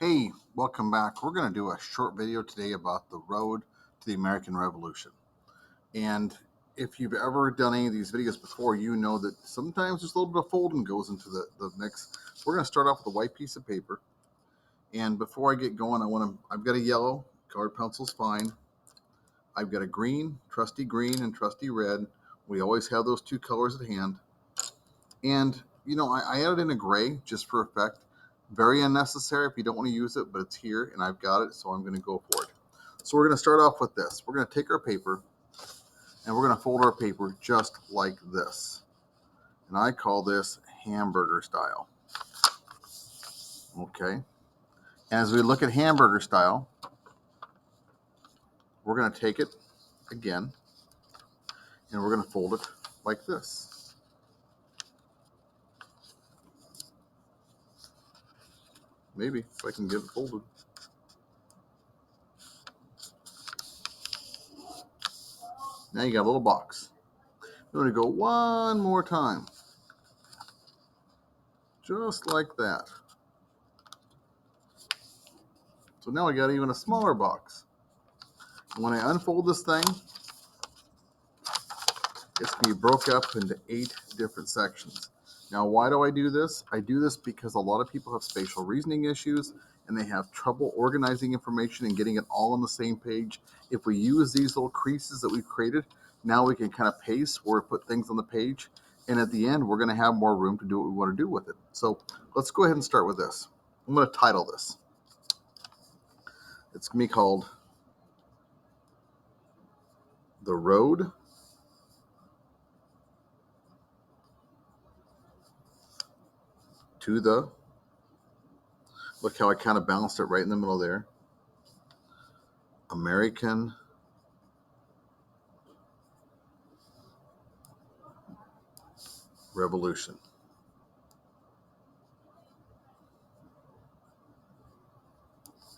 Hey, welcome back. We're going to do a short video today about the road to the American Revolution. And if you've ever done any of these videos before, you know that sometimes there's a little bit of folding goes into the mix. We're going to start off with a white piece of paper. And before I get going, I've got a yellow, colored pencil's fine. I've got a green, trusty green, and trusty red. We always have those two colors at hand. And, I added in a gray just for effect. Very unnecessary if you don't want to use it, but it's here and I've got it, so I'm going to go for it. So we're going to start off with this. We're going to take our paper and we're going to fold our paper just like this. And I call this hamburger style. Okay. As we look at hamburger style, we're going to take it again and we're going to fold it like this. Maybe if I can get it folded. Now you got a little box. We're going to go one more time. Just like that. So now I got even a smaller box. When I unfold this thing, it's going to be broke up into 8 different sections. Now, why do I do this? I do this because a lot of people have spatial reasoning issues and they have trouble organizing information and getting it all on the same page. If we use these little creases that we've created, now we can kind of paste where we put things on the page. And at the end, we're going to have more room to do what we want to do with it. So let's go ahead and start with this. I'm going to title this. It's going to be called The Road to the, look how I kind of balanced it right in the middle there, American Revolution.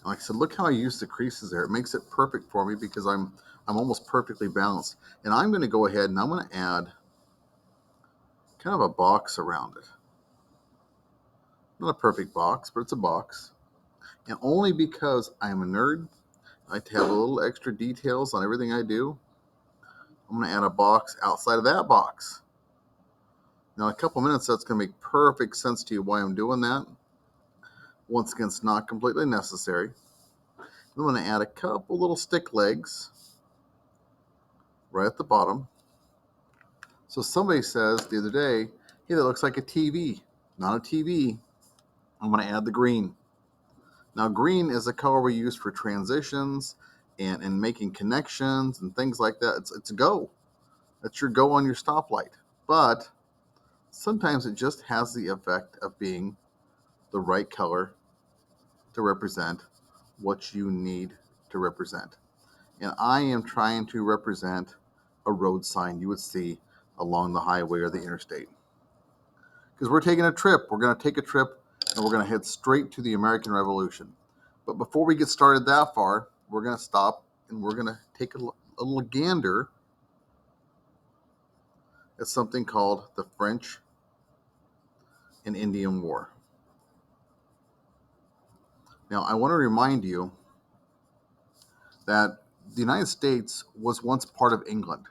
Like I said, look how I use the creases there. It makes it perfect for me because I'm almost perfectly balanced. And I'm going to go ahead and I'm going to add kind of a box around it. Not a perfect box, but it's a box. And only because I'm a nerd, I like to have a little extra details on everything I do. I'm going to add a box outside of that box. Now, in a couple minutes, that's going to make perfect sense to you why I'm doing that. Once again, it's not completely necessary. I'm going to add a couple little stick legs right at the bottom. So somebody says the other day, hey, that looks like a TV. Not a TV. I'm going to add the green. Now, green is a color we use for transitions and making connections and things like that. It's a go. That's your go on your stoplight. But sometimes it just has the effect of being the right color to represent what you need to represent. And I am trying to represent a road sign you would see along the highway or the interstate. Because we're taking a trip. We're going to take a trip and we're going to head straight to the American Revolution. But before we get started that far, we're going to stop and we're going to take a little gander at something called the French and Indian War. Now, I want to remind you that the United States was once part of England.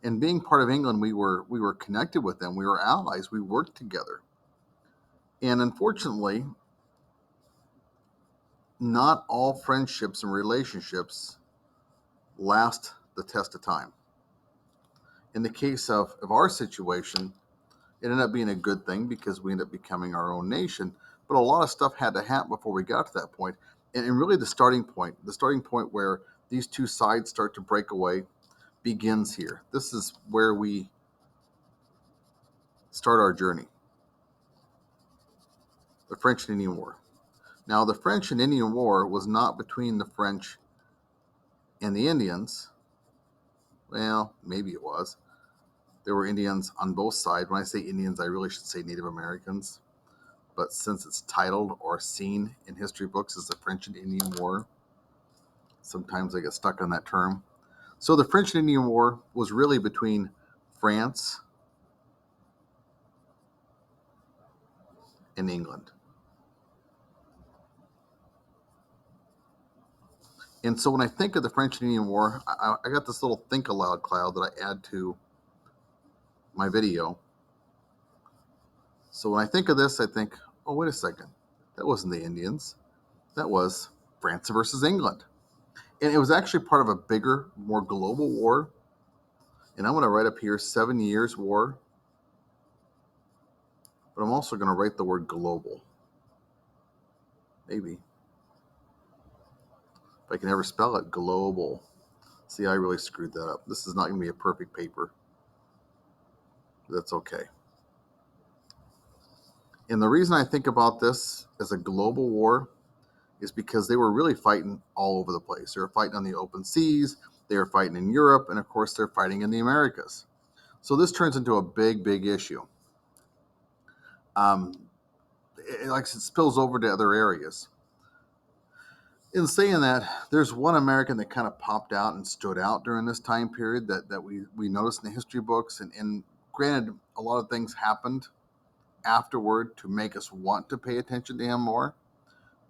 And being part of England, we were connected with them. We were allies. We worked together. And unfortunately, not all friendships and relationships last the test of time. In the case of our situation, it ended up being a good thing because we ended up becoming our own nation. But a lot of stuff had to happen before we got to that point. And really the starting point where these two sides start to break away begins here. This is where we start our journey. The French and Indian War. Now, the French and Indian War was not between the French and the Indians. Well, maybe it was. There were Indians on both sides. When I say Indians, I really should say Native Americans. But since it's titled or seen in history books as the French and Indian War, sometimes I get stuck on that term. So the French and Indian War was really between France and England. And so when I think of the French and Indian War, I got this little think aloud cloud that I add to my video. So when I think of this, I think, oh, wait a second. That wasn't the Indians. That was France versus England. And it was actually part of a bigger, more global war. And I'm going to write up here 7 years war. But I'm also going to write the word global. Maybe. If I can ever spell it, global. See, I really screwed that up. This is not going to be a perfect paper. That's okay. And the reason I think about this as a global war is because they were really fighting all over the place. They were fighting on the open seas, they were fighting in Europe, and of course they're fighting in the Americas. So this turns into a big, big issue. It spills over to other areas. In saying that, there's one American that kind of popped out and stood out during this time period that we noticed in the history books. And granted, a lot of things happened afterward to make us want to pay attention to him more.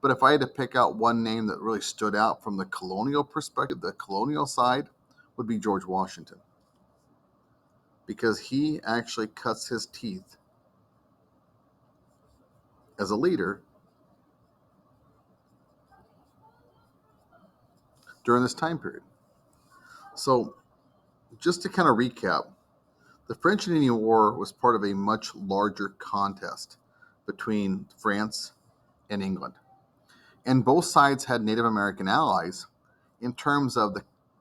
But if I had to pick out one name that really stood out from the colonial perspective, the colonial side, would be George Washington. Because he actually cuts his teeth as a leader during this time period. So just to kind of recap, the French and Indian War was part of a much larger contest between France and England. And both sides had Native American allies. In terms of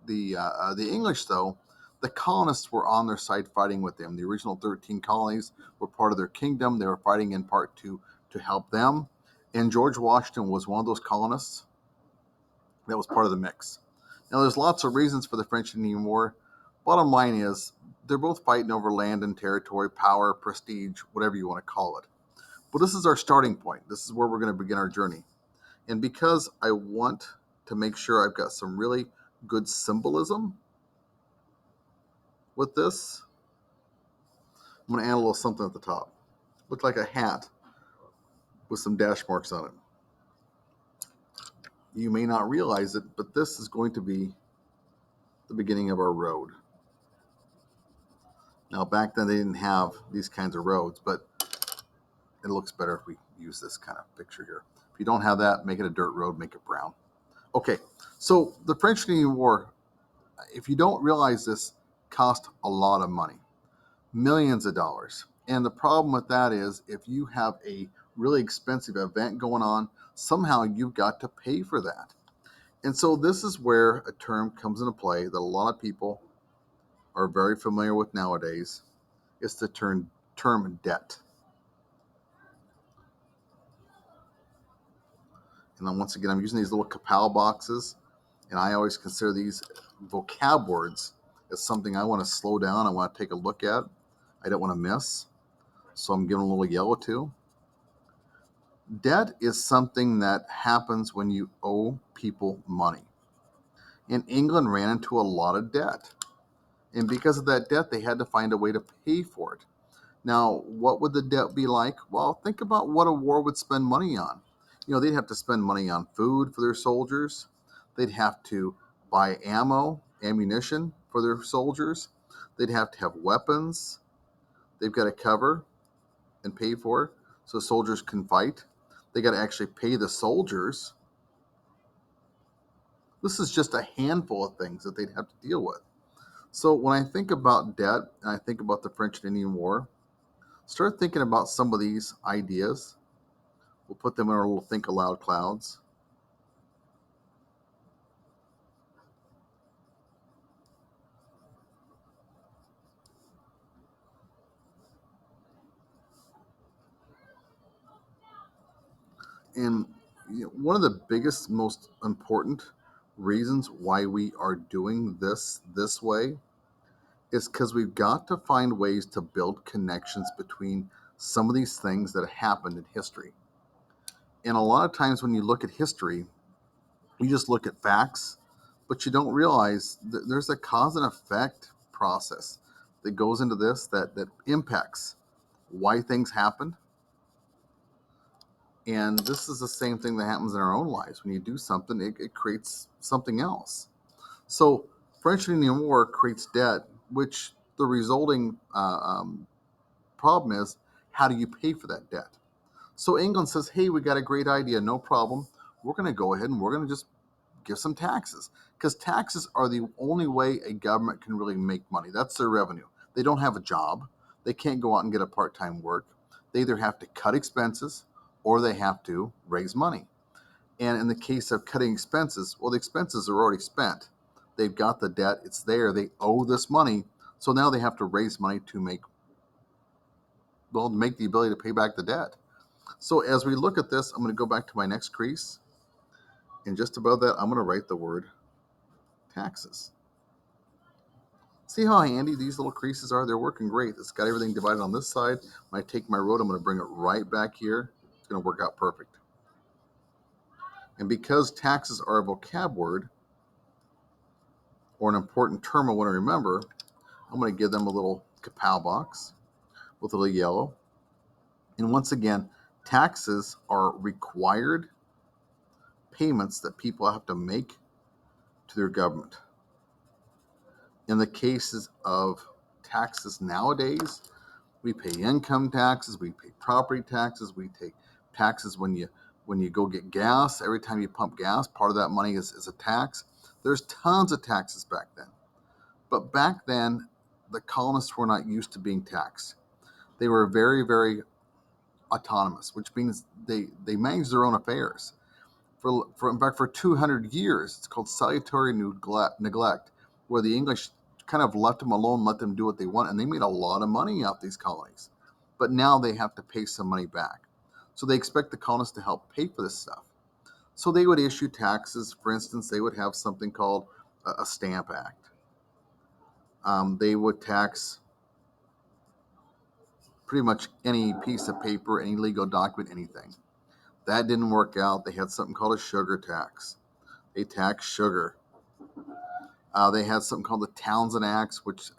the English, though, the colonists were on their side fighting with them. The original 13 colonies were part of their kingdom. They were fighting in part to help them. And George Washington was one of those colonists that was part of the mix. Now, there's lots of reasons for the French and Indian War. Bottom line is, they're both fighting over land and territory, power, prestige, whatever you want to call it. But this is our starting point. This is where we're going to begin our journey. And because I want to make sure I've got some really good symbolism with this, I'm going to add a little something at the top. Look like a hat with some dash marks on it. You may not realize it, but this is going to be the beginning of our road. Now, back then they didn't have these kinds of roads, but it looks better if we use this kind of picture here. If you don't have that, make it a dirt road, make it brown. Okay, so the French and Indian War, if you don't realize this, cost a lot of money, millions of dollars. And the problem with that is if you have a really expensive event going on, somehow you've got to pay for that. And so this is where a term comes into play that a lot of people are very familiar with nowadays. It's the term debt. And then once again, I'm using these little Capal boxes, and I always consider these vocab words as something I want to slow down, I want to take a look at, I don't want to miss. So I'm giving a little yellow too. Debt is something that happens when you owe people money. And England ran into a lot of debt. And because of that debt, they had to find a way to pay for it. Now, what would the debt be like? Well, think about what a war would spend money on. They'd have to spend money on food for their soldiers. They'd have to buy ammunition for their soldiers. They'd have to have weapons they've got to cover and pay for so soldiers can fight. They got to actually pay the soldiers. This is just a handful of things that they'd have to deal with. So when I think about debt and I think about the French and Indian War, start thinking about some of these ideas. We'll put them in our little think aloud clouds. And one of the biggest, most important reasons why we are doing this way is because we've got to find ways to build connections between some of these things that have happened in history. And a lot of times when you look at history, you just look at facts, but you don't realize that there's a cause and effect process that goes into this that impacts why things happened, And this is the same thing that happens in our own lives. When you do something, it creates something else. So French and Indian War creates debt, which the resulting problem is, how do you pay for that debt? So England says, hey, we got a great idea, no problem. We're going to go ahead and we're going to just give some taxes, because taxes are the only way a government can really make money. That's their revenue. They don't have a job. They can't go out and get a part-time work. They either have to cut expenses or they have to raise money. And in the case of cutting expenses, well, the expenses are already spent. They've got the debt. It's there. They owe this money. So now they have to raise money to make the ability to pay back the debt. So as we look at this, I'm going to go back to my next crease. And just above that, I'm going to write the word taxes. See how handy these little creases are? They're working great. It's got everything divided on this side. When I take my road, I'm going to bring it right back here. It's going to work out perfect. And because taxes are a vocab word, or an important term I want to remember, I'm going to give them a little kapow box with a little yellow. And once again, taxes are required payments that people have to make to their government. In the cases of taxes nowadays, we pay income taxes, we pay property taxes, we take taxes when you go get gas. Every time you pump gas, part of that money is a tax. There's tons of taxes back then. But back then, the colonists were not used to being taxed. They were very, very autonomous, which means they managed their own affairs. In fact, for 200 years, it's called salutary neglect, where the English kind of left them alone, let them do what they want, and they made a lot of money off these colonies. But now they have to pay some money back. So they expect the colonists to help pay for this stuff. So they would issue taxes. For instance, they would have something called a Stamp Act. They would tax pretty much any piece of paper, any legal document, anything. That didn't work out. They had something called a sugar tax. They taxed sugar. They had something called the Townsend Acts, which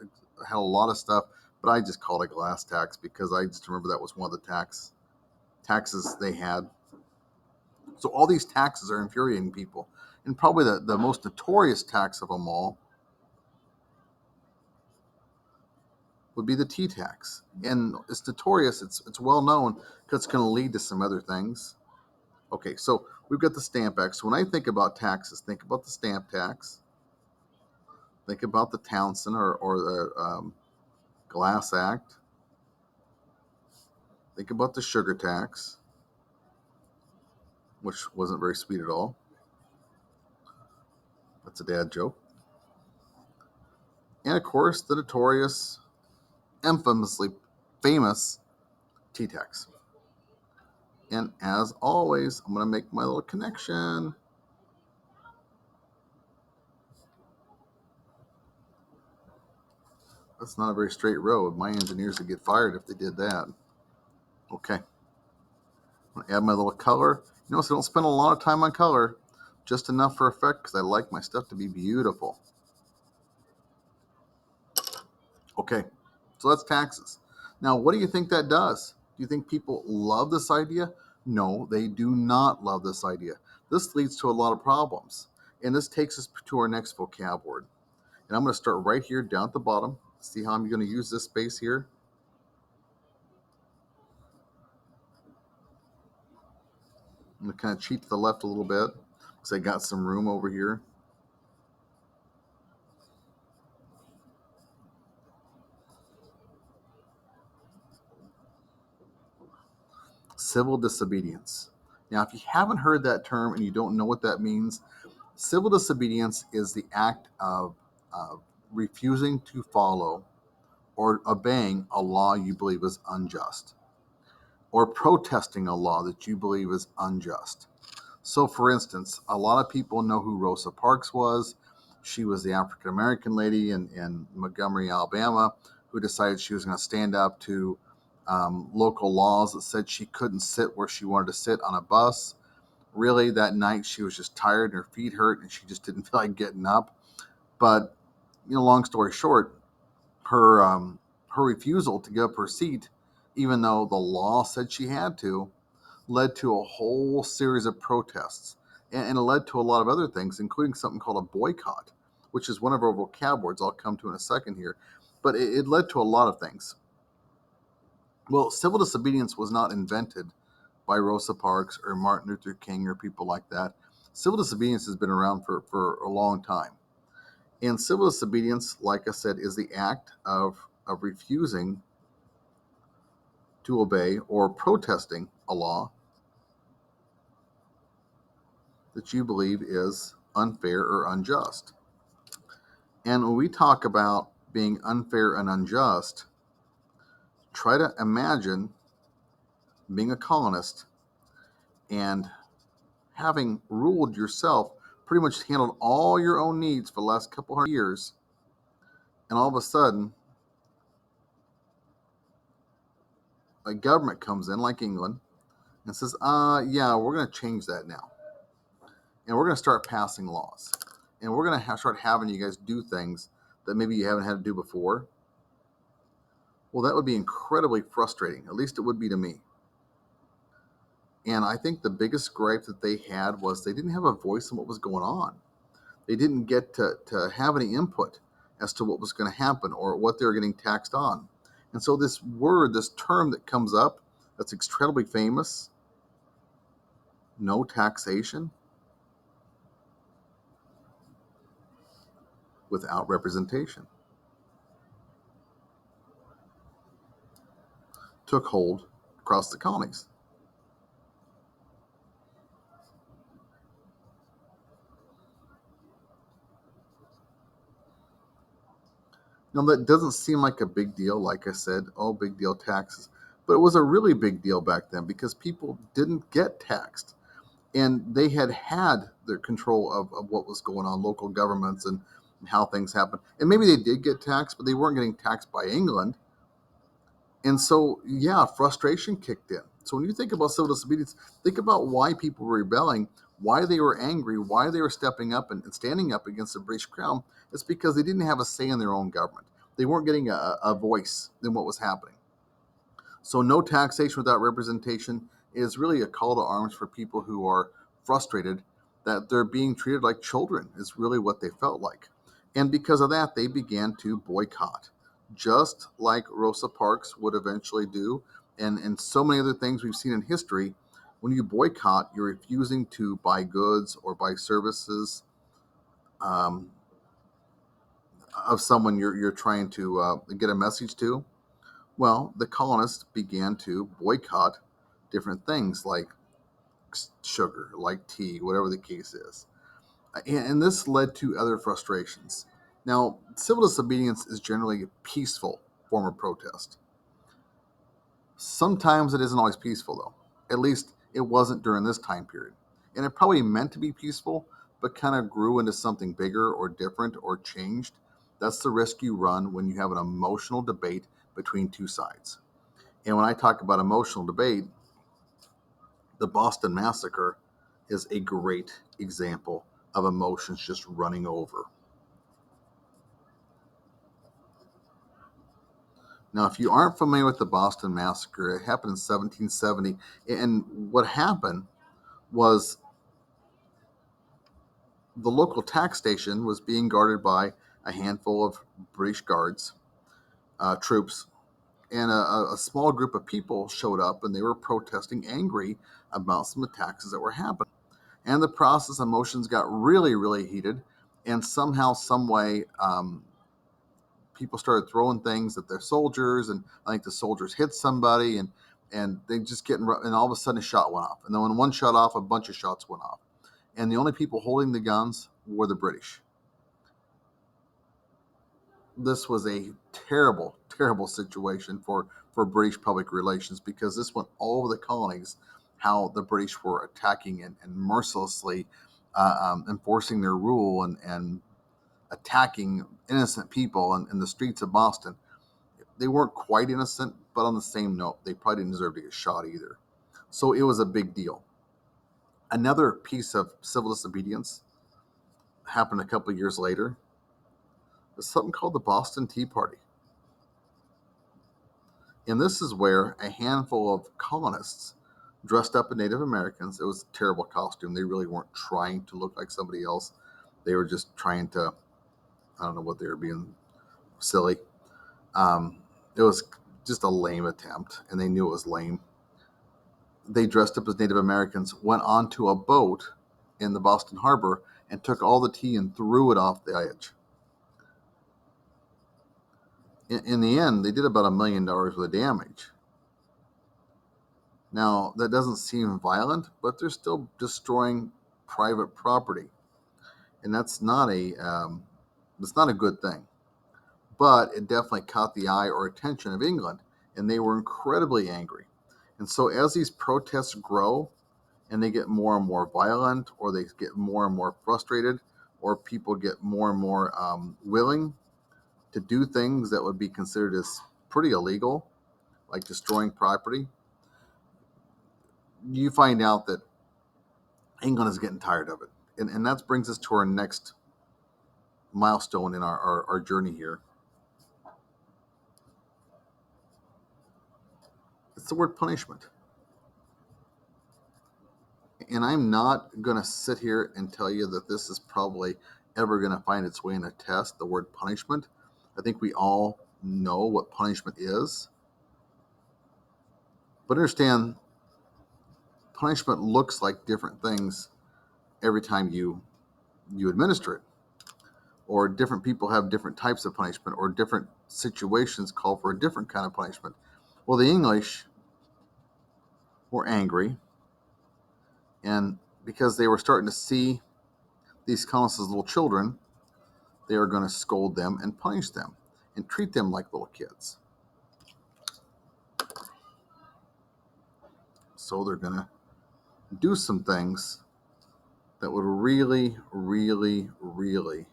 had a lot of stuff, but I just called it glass tax because I just remember that was one of the taxes they had. So all these taxes are infuriating people. And probably the most notorious tax of them all would be the tea tax. And it's notorious, it's well known, because it's going to lead to some other things. Okay, so we've got the Stamp Act. So when I think about taxes, think about the Stamp Tax. Think about the Townsend or the Glass Act. Think about the sugar tax, which wasn't very sweet at all. That's a dad joke. And of course, the notorious, infamously famous tea tax. And as always, I'm going to make my little connection. That's not a very straight road. My engineers would get fired if they did that. Okay. I'm going to add my little color. Notice I don't spend a lot of time on color, just enough for effect because I like my stuff to be beautiful. Okay, so that's taxes. Now, what do you think that does? Do you think people love this idea? No, they do not love this idea. This leads to a lot of problems. And this takes us to our next vocab word. And I'm going to start right here down at the bottom. See how I'm going to use this space here? I'm going to kind of cheat to the left a little bit because I got some room over here. Civil disobedience. Now, if you haven't heard that term and you don't know what that means, civil disobedience is the act of refusing to follow or obeying a law you believe is unjust, or protesting a law that you believe is unjust. So, for instance, a lot of people know who Rosa Parks was. She was the African American lady in Montgomery, Alabama, who decided she was going to stand up to local laws that said she couldn't sit where she wanted to sit on a bus. Really, that night she was just tired and her feet hurt and she just didn't feel like getting up. But, long story short, her refusal to give up her seat, even though the law said she had to, led to a whole series of protests. And it led to a lot of other things, including something called a boycott, which is one of our vocab words I'll come to in a second here. But it led to a lot of things. Well, civil disobedience was not invented by Rosa Parks or Martin Luther King or people like that. Civil disobedience has been around for a long time. And civil disobedience, like I said, is the act of refusing to obey or protesting a law that you believe is unfair or unjust. And when we talk about being unfair and unjust, try to imagine being a colonist and having ruled yourself, pretty much handled all your own needs for the last couple hundred years, and all of a sudden, a government comes in, like England, and says, yeah, we're going to change that now. And we're going to start passing laws. And we're going to start having you guys do things that maybe you haven't had to do before. Well, that would be incredibly frustrating. At least it would be to me. And I think the biggest gripe that they had was they didn't have a voice in what was going on. They didn't get to have any input as to what was going to happen or what they were getting taxed on. And so this word, this term that comes up, that's incredibly famous, no taxation without representation, took hold across the colonies. Now, that doesn't seem like a big deal. Like I said, oh, big deal, taxes. But it was a really big deal back then because people didn't get taxed. And they had their control of what was going on, local governments and how things happen. And maybe they did get taxed, but they weren't getting taxed by England. And so, yeah, frustration kicked in. So when you think about civil disobedience, think about why people were rebelling, why they were angry, why they were stepping up and standing up against the British Crown. It's because they didn't have a say in their own government. They weren't getting a voice in what was happening. So no taxation without representation is really a call to arms for people who are frustrated that they're being treated like children, is really what they felt like. And because of that, they began to boycott, just like Rosa Parks would eventually do, and so many other things we've seen in history. When you boycott, you're refusing to buy goods or buy services um, of someone you're trying to get a message to. Well, the colonists began to boycott different things like sugar, like tea, whatever the case is. And this led to other frustrations. Now, civil disobedience is generally a peaceful form of protest. Sometimes it isn't always peaceful, though. At least it wasn't during this time period. And it probably meant to be peaceful, but kind of grew into something bigger or different or changed. That's the risk you run when you have an emotional debate between two sides. And when I talk about emotional debate, the Boston Massacre is a great example of emotions just running over. Now, if you aren't familiar with the Boston Massacre, it happened in 1770. And what happened was the local tax station was being guarded by a handful of British guards, troops, and a small group of people showed up and they were protesting, angry about some of the taxes that were happening. And the process, emotions got really, really heated. And somehow, some way, people started throwing things at their soldiers, and I think the soldiers hit somebody, and they just and all of a sudden a shot went off. And then when one shot off, a bunch of shots went off. And the only people holding the guns were the British. This was a terrible, terrible situation for British public relations because this went all over the colonies, how the British were attacking and mercilessly enforcing their rule and attacking innocent people in the streets of Boston. They weren't quite innocent, but on the same note, they probably didn't deserve to get shot either. So it was a big deal. Another piece of civil disobedience happened a couple of years later. It's something called the Boston Tea Party. And this is where a handful of colonists dressed up as Native Americans. It was a terrible costume. They really weren't trying to look like somebody else. They were just trying to, I don't know what they were being silly. It was just a lame attempt, and they knew it was lame. They dressed up as Native Americans, went onto a boat in the Boston Harbor, and took all the tea and threw it off the edge. In the end, they did about $1 million worth of damage. Now, that doesn't seem violent, but they're still destroying private property, and that's not a good thing. But it definitely caught the eye or attention of England, and they were incredibly angry. And so, as these protests grow, and they get more and more violent, or they get more and more frustrated, or people get more and more willing to do things that would be considered as pretty illegal, like destroying property, you find out that England is getting tired of it. And that brings us to our next milestone in our journey here. It's the word punishment. And I'm not going to sit here and tell you that this is probably ever going to find its way in a test, the word punishment. I think we all know what punishment is. But understand, punishment looks like different things every time you administer it. Or different people have different types of punishment, or different situations call for a different kind of punishment. Well, the English were angry, and because they were starting to see these colonists as little children, they are going to scold them and punish them and treat them like little kids. So they're going to do some things that would really, really, really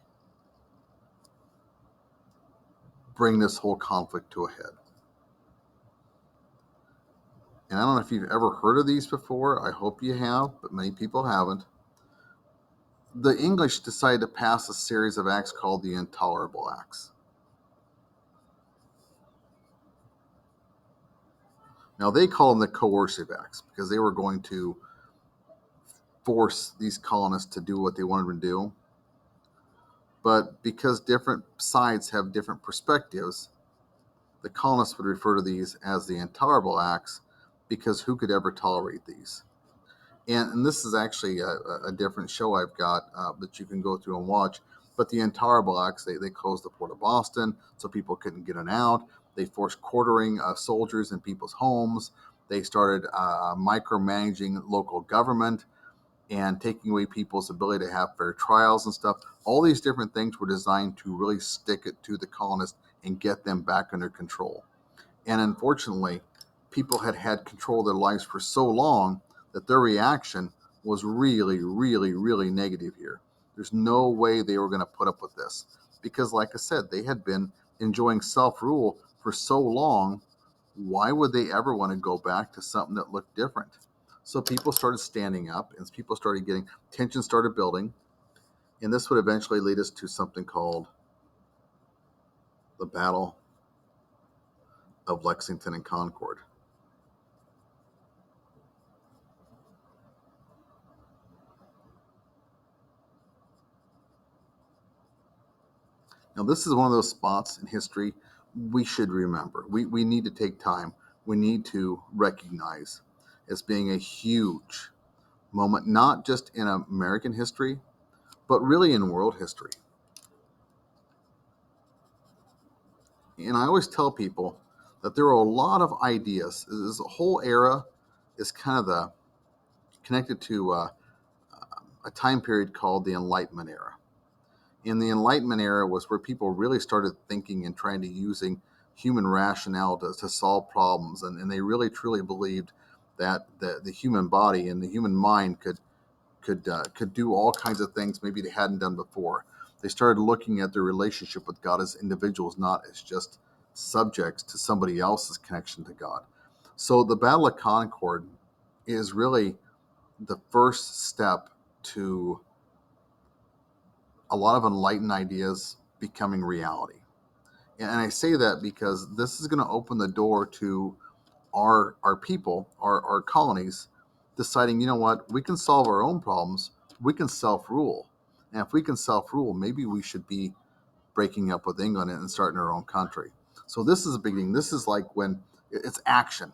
bring this whole conflict to a head. And I don't know if you've ever heard of these before. I hope you have, but many people haven't. The English decided to pass a series of acts called the Intolerable Acts. Now, they call them the coercive acts because they were going to force these colonists to do what they wanted to do. But because different sides have different perspectives, the colonists would refer to these as the Intolerable Acts, because who could ever tolerate these? And this is actually a different show I've got that you can go through and watch. But the Intolerable Acts, they closed the port of Boston so people couldn't get in and out. They forced quartering soldiers in people's homes. They started micromanaging local government and taking away people's ability to have fair trials and stuff. All these different things were designed to really stick it to the colonists and get them back under control. And unfortunately, people had had control of their lives for so long that their reaction was really, really, really negative here. There's no way they were going to put up with this because, like I said, they had been enjoying self-rule for so long. Why would they ever want to go back to something that looked different? So people started standing up, and people started getting, tension started building, and this would eventually lead us to something called the Battle of Lexington and Concord. Now, this is one of those spots in history we should remember. We need to take time. We need to recognize as being a huge moment, not just in American history, but really in world history. And I always tell people that there are a lot of ideas. This whole era is kind of connected to a time period called the Enlightenment era. And the Enlightenment era was where people really started thinking and trying to using human rationale to solve problems. And they really truly believed that the human body and the human mind could do all kinds of things maybe they hadn't done before. They started looking at their relationship with God as individuals, not as just subjects to somebody else's connection to God. So the Battle of Concord is really the first step to a lot of enlightened ideas becoming reality. And I say that because this is going to open the door to our people, our colonies, deciding, you know what, we can solve our own problems, we can self-rule. And if we can self-rule, maybe we should be breaking up with England and starting our own country. So this is a big thing. This is like when it's action.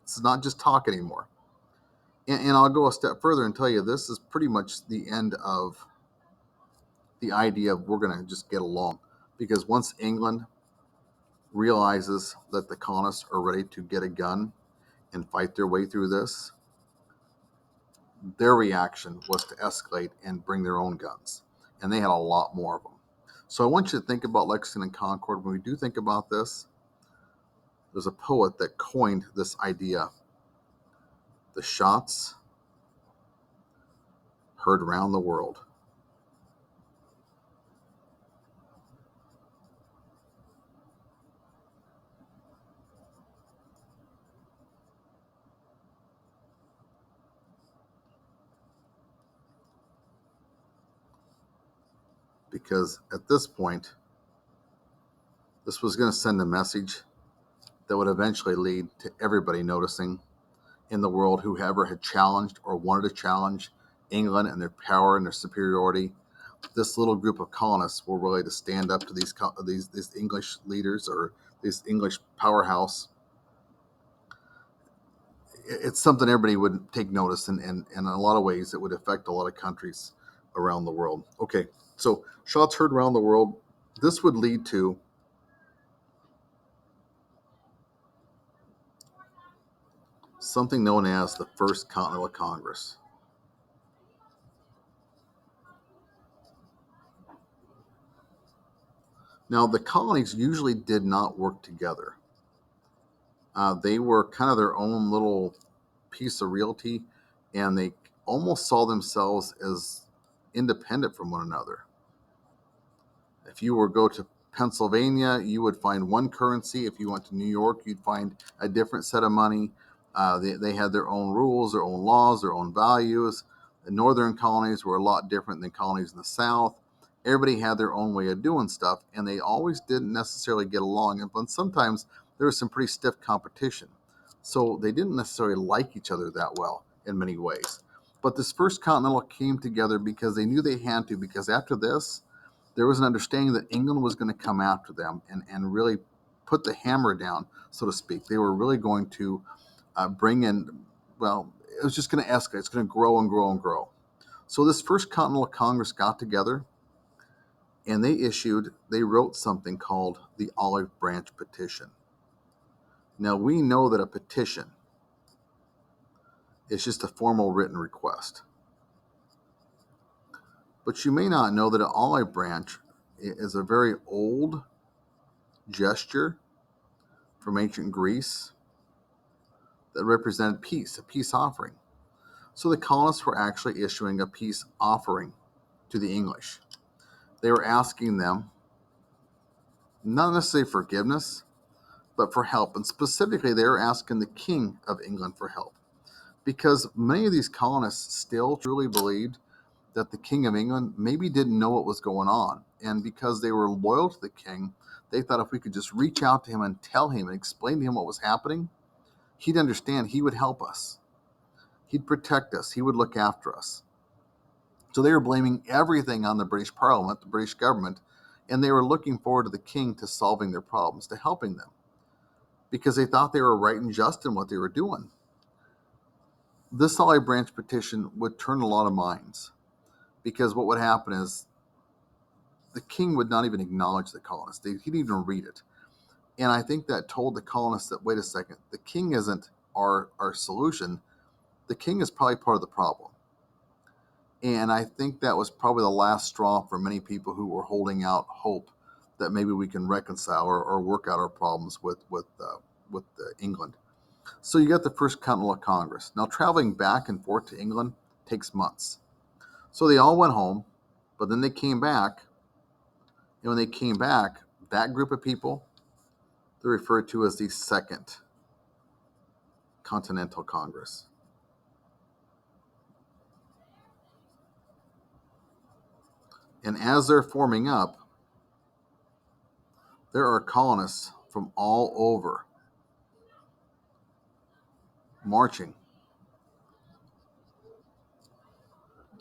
It's not just talk anymore. And I'll go a step further and tell you this is pretty much the end of the idea of we're going to just get along. Because once England realizes that the colonists are ready to get a gun and fight their way through this, their reaction was to escalate and bring their own guns. And they had a lot more of them. So I want you to think about Lexington and Concord. When we do think about this, there's a poet that coined this idea. The shots heard round the world. Because at this point, this was going to send a message that would eventually lead to everybody noticing in the world, whoever had challenged or wanted to challenge England and their power and their superiority. This little group of colonists were ready to stand up to these English leaders or this English powerhouse. It's something everybody would take notice, and in a lot of ways, it would affect a lot of countries around the world. Okay, so shots heard around the world. This would lead to something known as the First Continental Congress. Now, the colonies usually did not work together. They were kind of their own little piece of realty, and they almost saw themselves as independent from one another. If you were to go to Pennsylvania, you would find one currency. If you went to New York, you'd find a different set of money. They had their own rules, their own laws, their own values. The northern colonies were a lot different than colonies in the South. Everybody had their own way of doing stuff, and they always didn't necessarily get along. And sometimes there was some pretty stiff competition. So they didn't necessarily like each other that well in many ways. But this First Continental came together because they knew they had to, because after this, there was an understanding that England was going to come after them and really put the hammer down, so to speak. They were really going to bring in, well, it was just going to escalate. It's going to grow and grow and grow. So this First Continental Congress got together, and they wrote something called the Olive Branch Petition. Now, we know that a petition is just a formal written request. But you may not know that an olive branch is a very old gesture from ancient Greece that represented peace, a peace offering. So the colonists were actually issuing a peace offering to the English. They were asking them not necessarily forgiveness, but for help. And specifically, they were asking the King of England for help, because many of these colonists still truly believed that the King of England maybe didn't know what was going on. And because they were loyal to the king, they thought if we could just reach out to him and tell him and explain to him what was happening, he'd understand, he would help us. He'd protect us. He would look after us. So they were blaming everything on the British Parliament, the British government, and they were looking forward to the king to solving their problems, to helping them, because they thought they were right and just in what they were doing. This Olive Branch Petition would turn a lot of minds, because what would happen is the king would not even acknowledge the colonists. He didn't even read it. And I think that told the colonists that, wait a second, the king isn't our solution. The king is probably part of the problem. And I think that was probably the last straw for many people who were holding out hope that maybe we can reconcile or work out our problems with England. So you got the First Continental Congress. Now, traveling back and forth to England takes months. So they all went home, but then they came back. And when they came back, that group of people, they're referred to as the Second Continental Congress. And as they're forming up, there are colonists from all over marching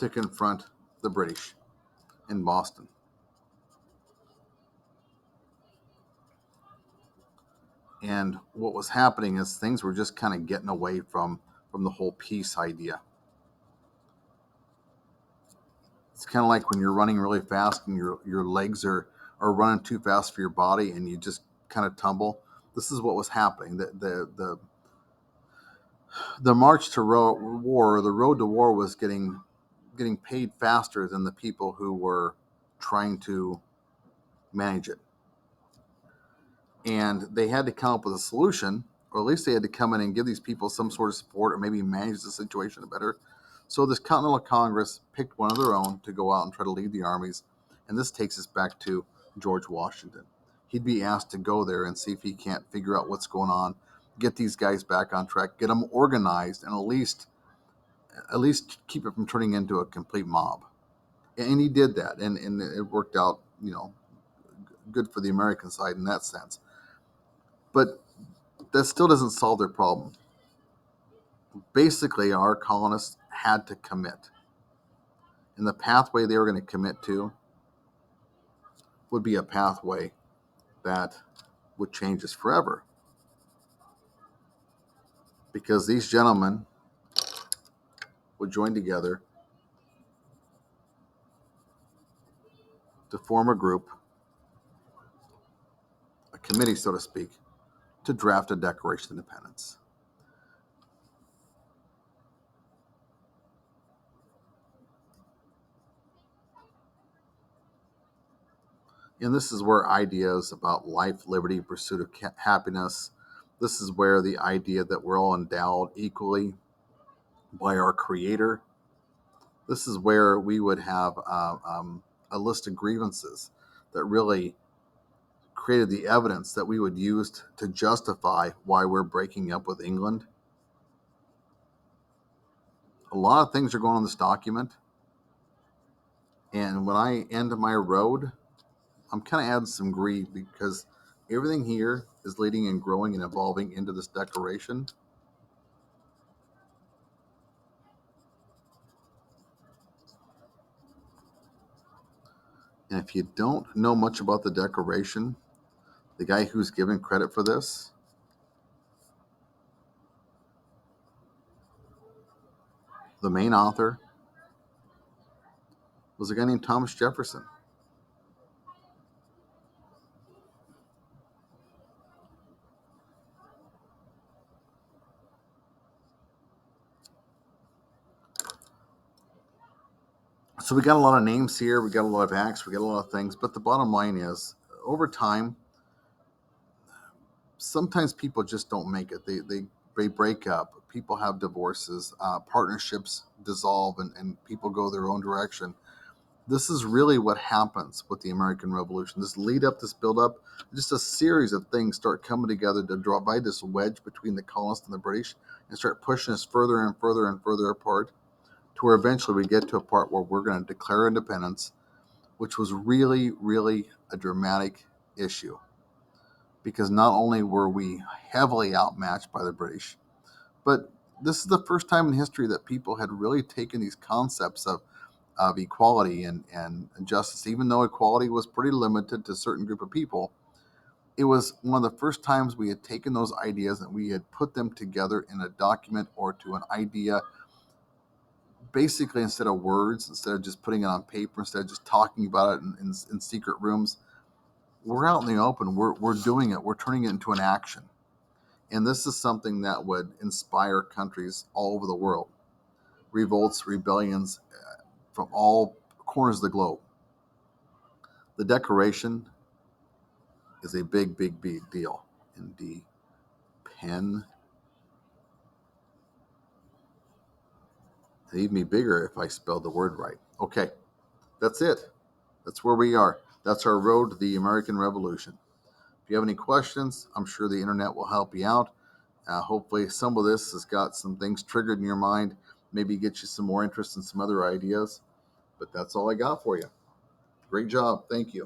to confront the British in Boston. And what was happening is things were just kind of getting away from the whole peace idea. It's kind of like when you're running really fast and your legs are running too fast for your body and you just kind of tumble. This is what was happening. The march to war, the road to war, was getting paid faster than the people who were trying to manage it. And they had to come up with a solution, or at least they had to come in and give these people some sort of support, or maybe manage the situation better. So this Continental Congress picked one of their own to go out and try to lead the armies. And this takes us back to George Washington. He'd be asked to go there and see if he can't figure out what's going on, get these guys back on track, get them organized, and at least keep it from turning into a complete mob. And he did that, and it worked out, good for the American side in that sense. But that still doesn't solve their problem. Basically, our colonists had to commit. And the pathway they were going to commit to would be a pathway that would change us forever. Because these gentlemen would join together to form a group, a committee, so to speak, to draft a Declaration of Independence. And this is where ideas about life, liberty, pursuit of happiness, this is where the idea that we're all endowed equally by our Creator, this is where we would have a list of grievances that really created the evidence that we would use to justify why we're breaking up with England. A lot of things are going on in this document. And when I end my road, I'm kind of adding some greed because everything here is leading and growing and evolving into this declaration. And if you don't know much about the Declaration, the guy who's given credit for this, the main author, was a guy named Thomas Jefferson. So we got a lot of names here, we got a lot of acts, we got a lot of things, but the bottom line is, over time, sometimes people just don't make it. They break up. People have divorces, partnerships dissolve, and people go their own direction. This is really what happens with the American Revolution. This lead up, this build up, just a series of things start coming together to divide this wedge between the colonists and the British and start pushing us further and further and further apart to where eventually we get to a part where we're going to declare independence, which was really, really a dramatic issue. Because not only were we heavily outmatched by the British, but this is the first time in history that people had really taken these concepts of equality and justice. Even though equality was pretty limited to a certain group of people, it was one of the first times we had taken those ideas and we had put them together in a document or to an idea, basically instead of words, instead of just putting it on paper, instead of just talking about it in secret rooms. We're out in the open. We're doing it. We're turning it into an action. And this is something that would inspire countries all over the world. Revolts, rebellions from all corners of the globe. The Declaration is a big, big, big deal. And the pen, it'd even be bigger if I spelled the word right. Okay, that's it. That's where we are. That's our road to the American Revolution. If you have any questions, I'm sure the internet will help you out. Hopefully some of this has got some things triggered in your mind, maybe get you some more interest in some other ideas. But that's all I got for you. Great job. Thank you.